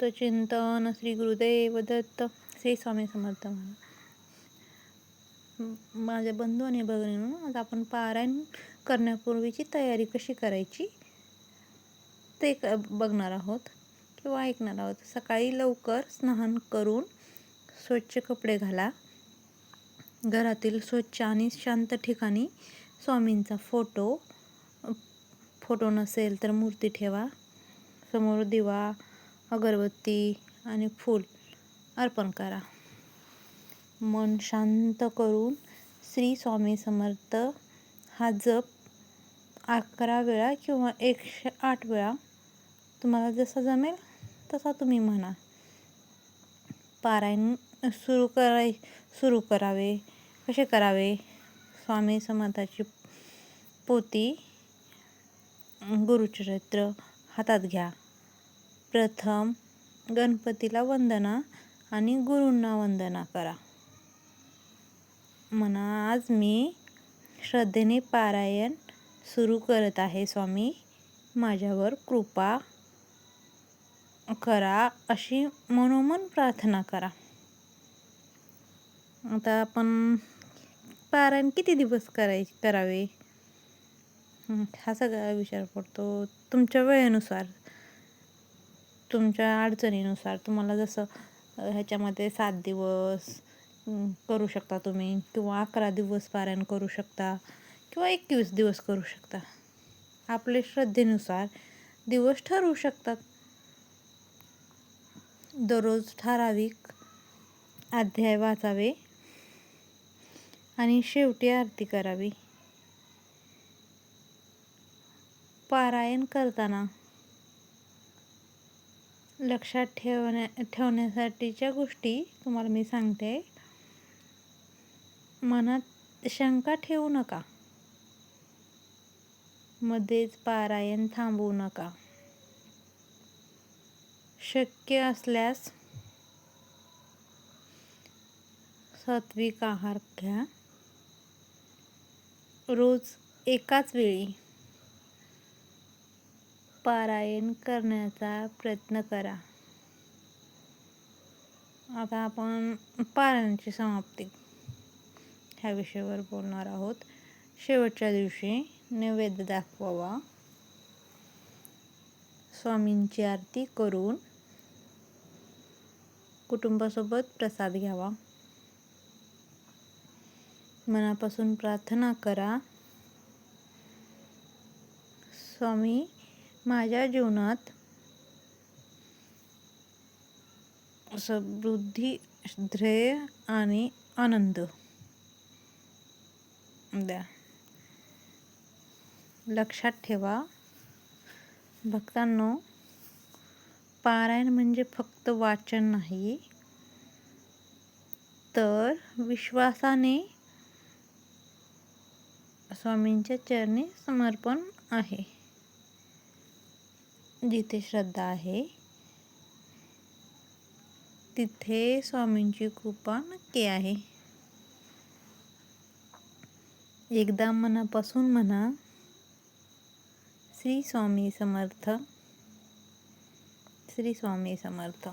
चिंतन श्री गुरुदेव दत्त. श्री स्वामी समर्थ. माझ्या बंधू आणि भगिनींनो, आज आपण पारायण करण्यापूर्वीची तयारी कशी करायची ते बघणार आहोत किंवा ऐकणार आहोत. सकाळी लवकर स्नान करून स्वच्छ कपडे घाला. घरातील स्वच्छ आणि शांत ठिकाणी स्वामींचा फोटो नसेल तर मूर्ती ठेवा. समोर दिवा, अगरबत्ती आणि फूल अर्पण करा. मन शांत करून श्री स्वामी समर्थ हा जप 11 वेळा किंवा 108 वेळा तुम्हाला जसा जमेल तसा तुम्ही म्हणा. पारायण सुरू करावे. कसे करावे? स्वामी समर्थाची पोथी, गुरुचरित्र हातात घ्या. प्रथम गणपतीला वंदना आणि गुरूंना वंदना करा. म्हणा, आज मी श्रद्धेने पारायण सुरू करत आहे. स्वामी माझ्यावर कृपा करा, अशी मनोमन प्रार्थना करा. आता आपण पारायण किती दिवस करावे हा सगळा विचार पडतो. तुमच्या वेळेनुसार, तुमच्या अडचणीनुसार तुम्हाला जसं ह्याच्यामध्ये 7 दिवस करू शकता तुम्ही, किंवा 11 दिवस पारायण करू शकता, किंवा 21 दिवस करू शकता. आपले श्रद्धेनुसार दिवस ठरवू शकतात. दररोज ठराविक अध्याय वाचावे आणि शेवटी आरती करावी. पारायण करताना लक्षात ठेवण्यासाठीच्या गोष्टी तुम्हाला मी सांगते. मनात शंका ठेवू नका. मध्येच पारायण थांबवू नका. शक्य असल्यास सात्विक आहार घ्या. रोज एकाच वेळी पारायण करण्याचा प्रयत्न करा. आता आपण पारायणाची समाप्ती ह्या विषयावर बोलणार आहोत. शेवटच्या दिवशी नैवेद्य दाखवावा. स्वामींची आरती करून कुटुंबासोबत प्रसाद घ्यावा. मनापासून प्रार्थना करा. स्वामी, माझ्या जीवनात समृद्धी, श्रेय आणि आनंद द्या. लक्षात ठेवा भक्तांनो, पारायण म्हणजे फक्त वाचन नाही, तर विश्वासाने स्वामींच्या चरणी समर्पण आहे. जिथे श्रद्धा आहे तिथे स्वामींची कृपा नक्की आहे. एकदा मनापासून म्हणा, श्री स्वामी समर्थ, श्री स्वामी समर्थ.